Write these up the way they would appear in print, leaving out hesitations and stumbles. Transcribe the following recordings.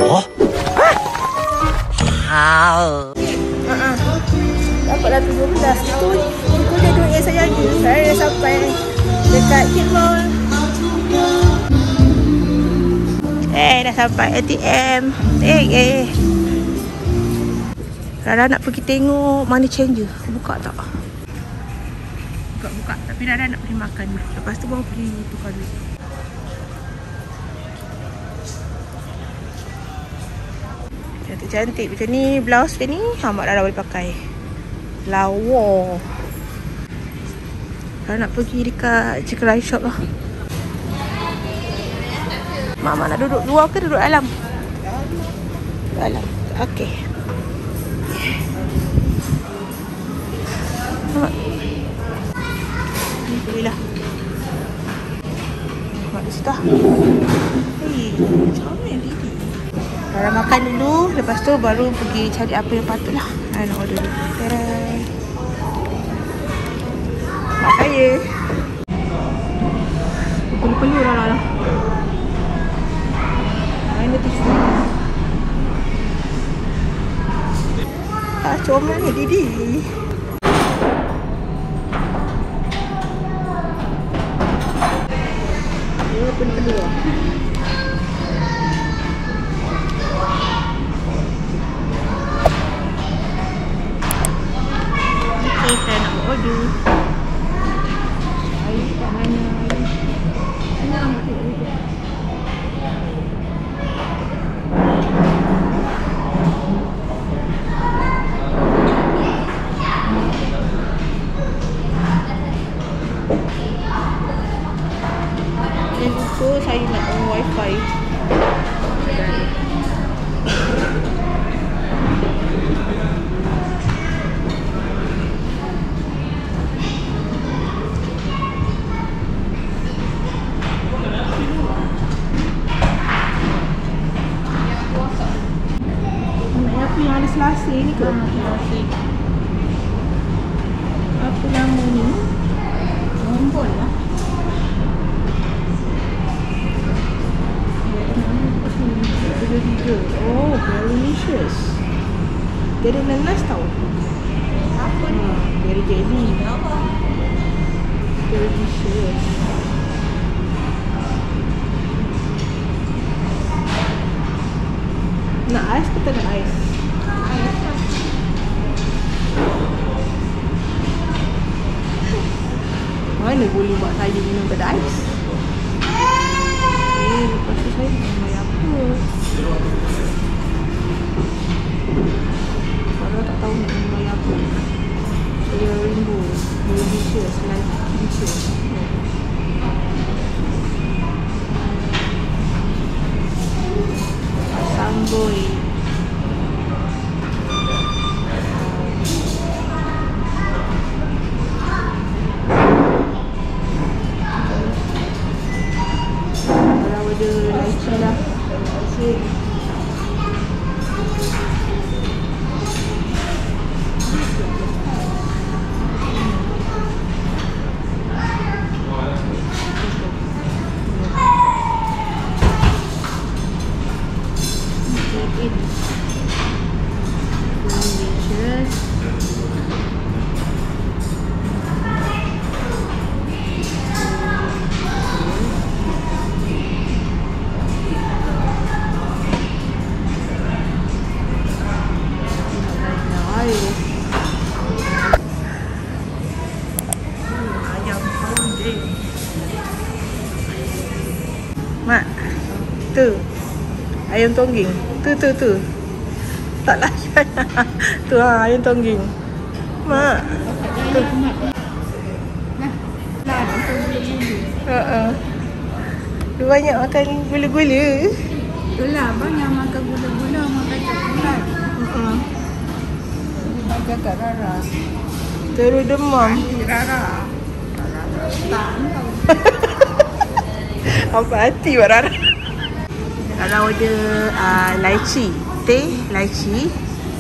Oh? How? Dapatlah 17. Itu dia duit yang saya ada. Saya dah sampai dekat Kid Mall. Dah sampai ATM. Rara nak pergi tengok money changer. Buka tak? Buka. Tapi Rara nak pergi makan. Lepas tu baru pergi tukar duit. Cantik-cantik macam ni. Blouse dia ni Mak Rara boleh pakai. Lawa. Rara nak pergi dekat Chicken Rice Shop lah. Mak nak duduk luar ke duduk dalam? Dalam. Okey. Ni bolehlah. Mak dah. Comel Didi. Rara makan dulu, lepas tu baru pergi cari apa yang patutlah. Rara nak order dulu. Mak saya. Perlu-perlu Rara lah. Mana tisu? Comel ni Didi. Dia perlu-perlu lah. Okay, saya nak order. Air kat mana? Saya nak on wifi. Apa yang ada selasih ni ke? Selasih. Apa nama ni? Nombor lah. Oh, very delicious. Dia ada nanas tau. Apa ni? Very jelly. Very delicious. Nak ais ke tak nak ais? Mana boleh buat saya minum tak ada ais? Lepas tu saya minum air apa? Kalau tak tahu nak minum air apa. Saya rindu delicious, like delicious. Samboi. Kalau ada lychee lah. Mak, tu ayam tongging. Tu. Tak layan. Tu ayam tongging. Mak. Tu. Dia banyak makan gula-gula. Itulah banyak makan gula-gula, makan coklat. Makan kat Rara. Terus demam. Rara. Tak tahu. Apa hati buat Rara? Rara order lychee. Teh lychee.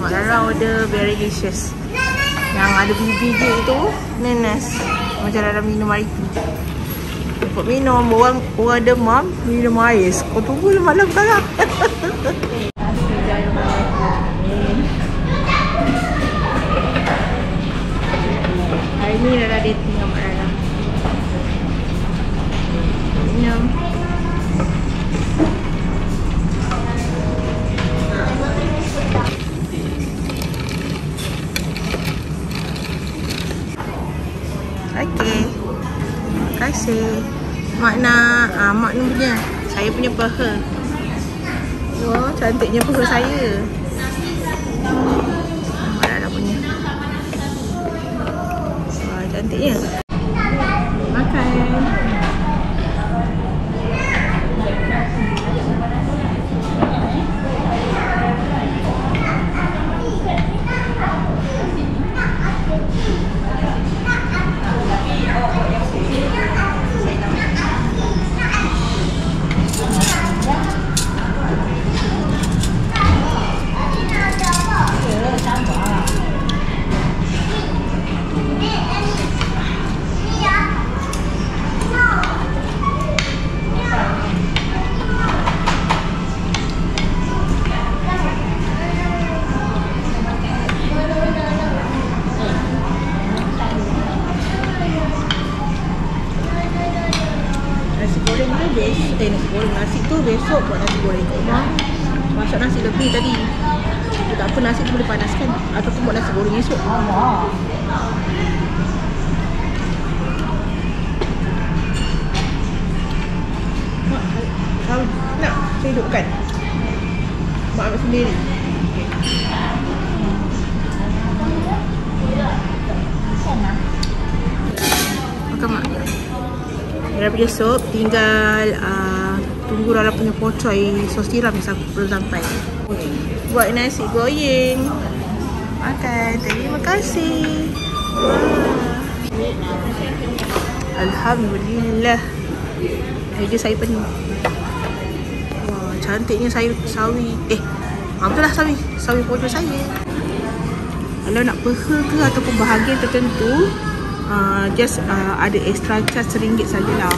Rara order very delicious. Yang ada biji-biji tu nanas. Macam Rara minum hari tu. Buat minum. Orang demam minum ais. Kau tunggu lah malam sekarang. Hari ni Rara dating dengan Mak Rara. Minum. Okey. Terima kasih. Mak nak, mak ni punya. Saya punya peha. Wah, cantiknya peha saya. Mak Rara punya. Wah, cantiknya. Makan. Nasi tu besok buat nasi goreng kat rumah. Masak nasi lebih tadi. Tak apa, nasi tu boleh panaskan ataupun buat nasi goreng esok. Mak, nak saya hidupkan? Mak ambil sendiri. Makan mak. Rara punya sup, tinggal tunggu Rara punya pocoy sos tiram belum sampai. Buat nasi goreng. Makan. Terima kasih. Alhamdulillah. Meja saya penuh. Wah, cantiknya sawi. Betul lah sawi pocoy saya. Kalau nak peha ke ataupun bahagian tertentu, just ada extra charge RM1 sajalah.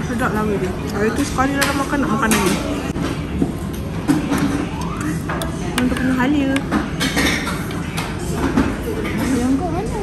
Sedap lah dia. Hari tu sekali dalam makan nak makan lagi. Untuk punya halia. Yang kau mana?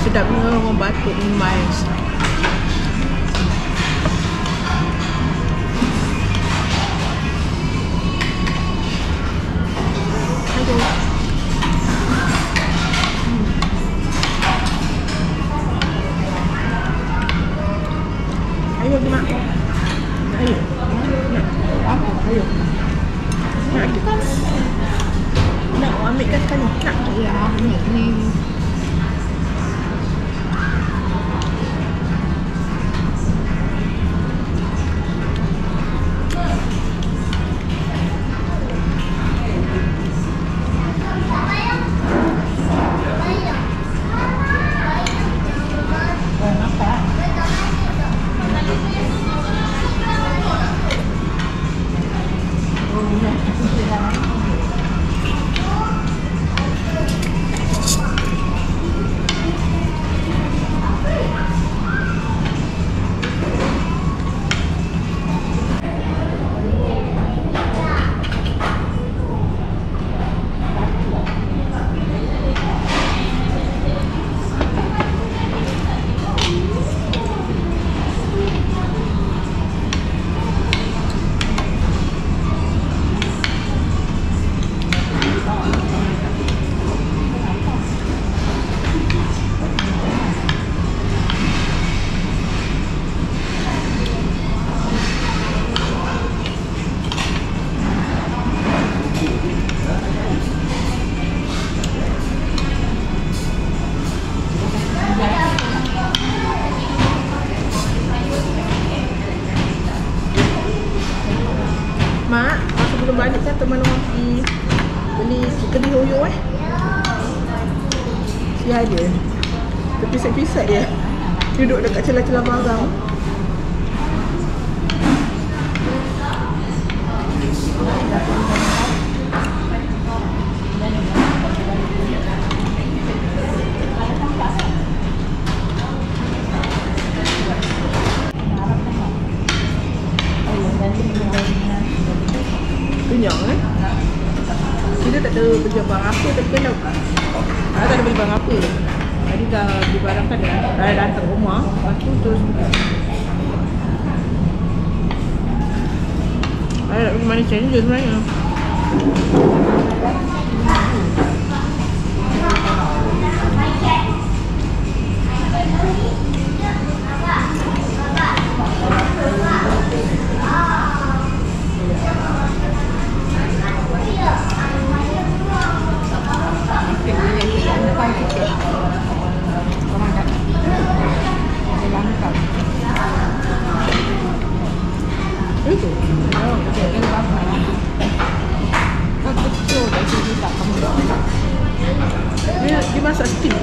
Sedapnya orang batuk minum ais. Ayo. Ayo mak. Ayo. Nak. Apa? Ayo. Nak kita. Nak ambilkan sekali. Nak. Ya, ambil ni. Mak, sebelum balik kan teman orang pergi beli kedai Hoyo Si ada terpisat-pisat dia duduk dekat celah-celah barang. Kenyang kita tak tahu beli barang apa tapi kan dah tak ada beli barang apa. Tadi dah beli barang kan dah datang rumah. Lepas tu terus saya nak pergi mana je sebenarnya. Itu. Dia dimasak steam.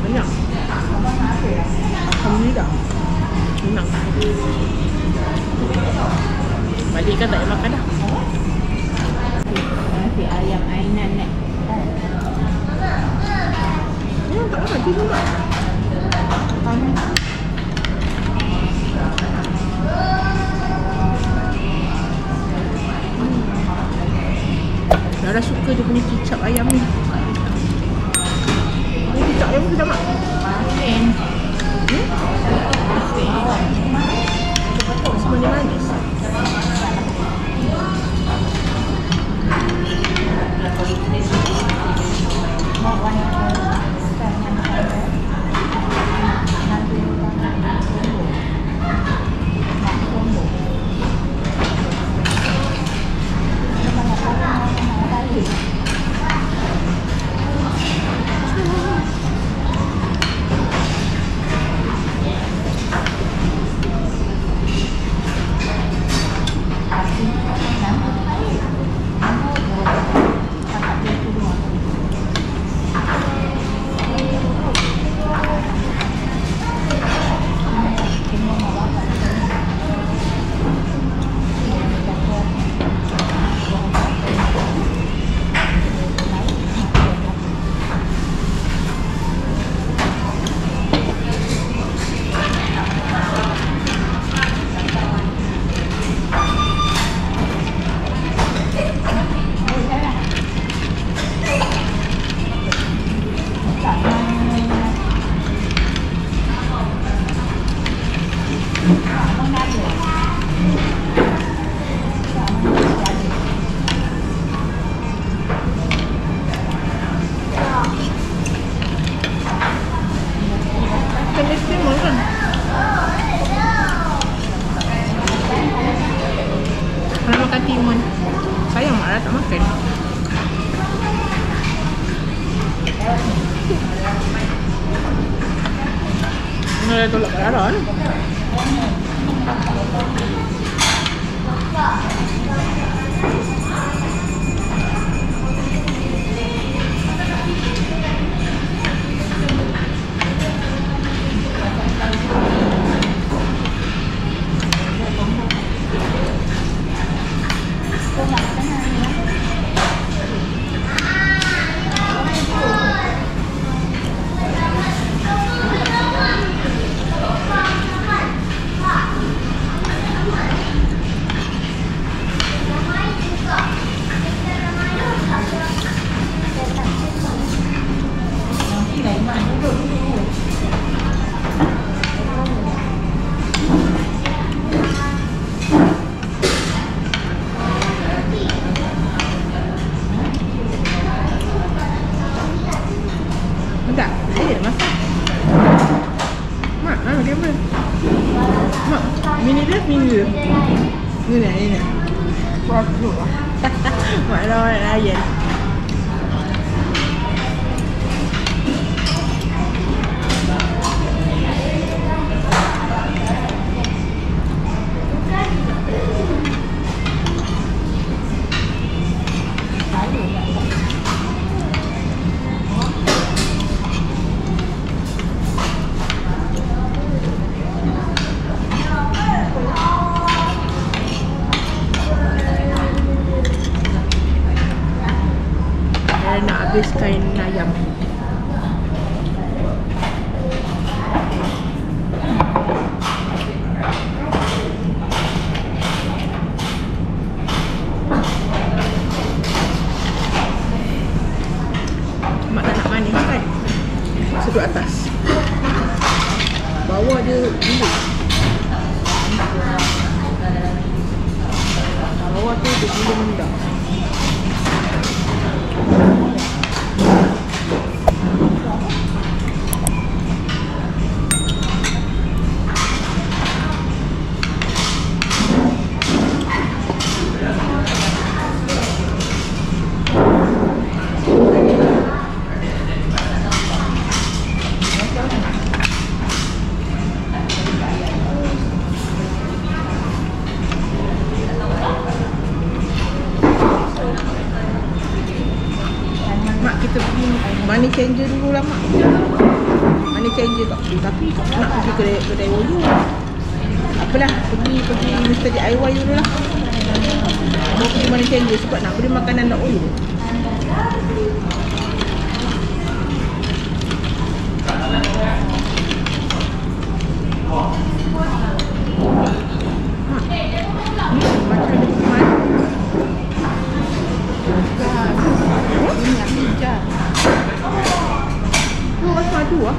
Banyak. Alhamdulillah. Senang. Balik kan tak payah makan dah. Nasi ayam Ainan ni. Ya, tak apa lagi juga. Dah suka dia punya kicap ayam ni. Ini kicap ayam sedap tak? Masin. Masih manis-manis. timun. Sayang Mak tak makan. Ini dah tolak kat darah ni. Apa? Mak, mini dia. Ini. Waduh. Mak lawan ayam. Nak habiskan ayam. Mak tak nak manis kan? Sedut atas. Bawah dia gila. Bawah tu dia gila mendak. Kita pergi money changer dulu lah mak. Money changer tak pergi. Tapi nak pergi kedai Woyo. Apalah, pergi Mr. DIY dulu lah. Mau pergi money changer sebab nak beli makanan nak Woyo. Madu ah.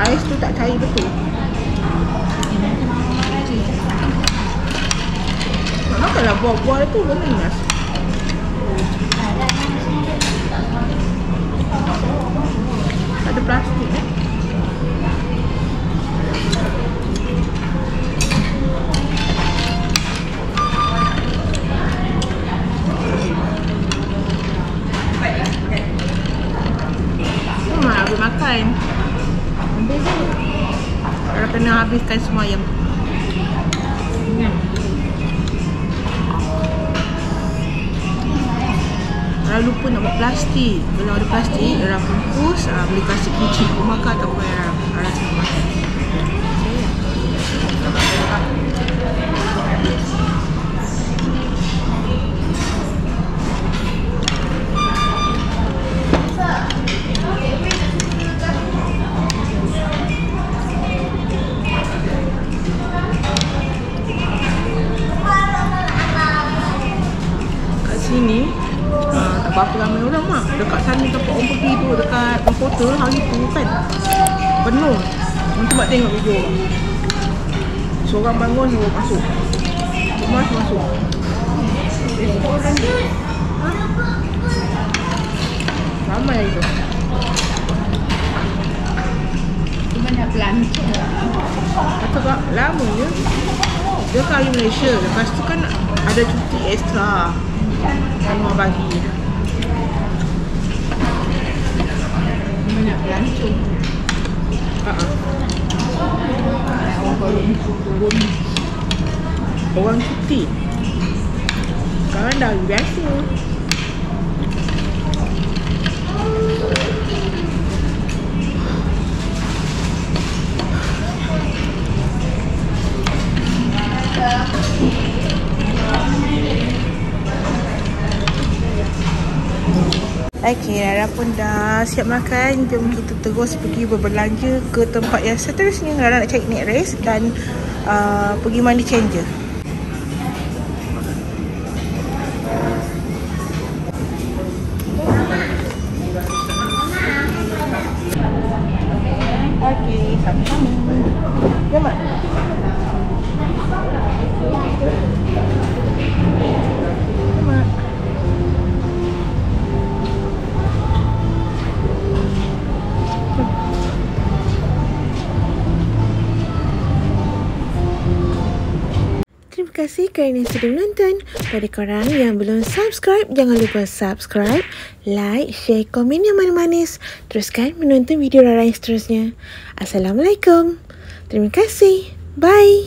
Ais tu tak cair betul. Nak makanlah buah-buah tu berminyak. Tak ada plastik Mak habis makan. Kalau kena habiskan semua ayam. Kalau lupa nak buat plastik. Kalau ada plastik, orang bungkus, boleh kasih kucing pun makan ataupun orang semua makan. Sini tak berapa ramai orang mak. Dekat sana tempat orang pergi tu, dekat portal hari tu kan penuh. Nanti mak tengok video orang. Seorang bangun, seorang masuk. Semua masuk. Orang tu ramai hari tu. Banyak pelancong. Kata lama je. Dia kali Malaysia. Lepas tu kan ada cuti ekstra. Semua bagi. Banyak pelancong. Orang cuti. Sekarang dah biasa. Okey, Rara pun dah siap makan. Jom kita terus pergi berbelanja ke tempat yang seterusnya. Rara nak cari neck rest dan pergi mandi changer. Okey, sama-sama. Jom, Mak. Jom, Mak. Terima kasih kerana sudah menonton. Pada korang yang belum subscribe, jangan lupa subscribe, like, share, komen yang manis-manis. Teruskan menonton video Rara yang seterusnya. Assalamualaikum. Terima kasih. Bye.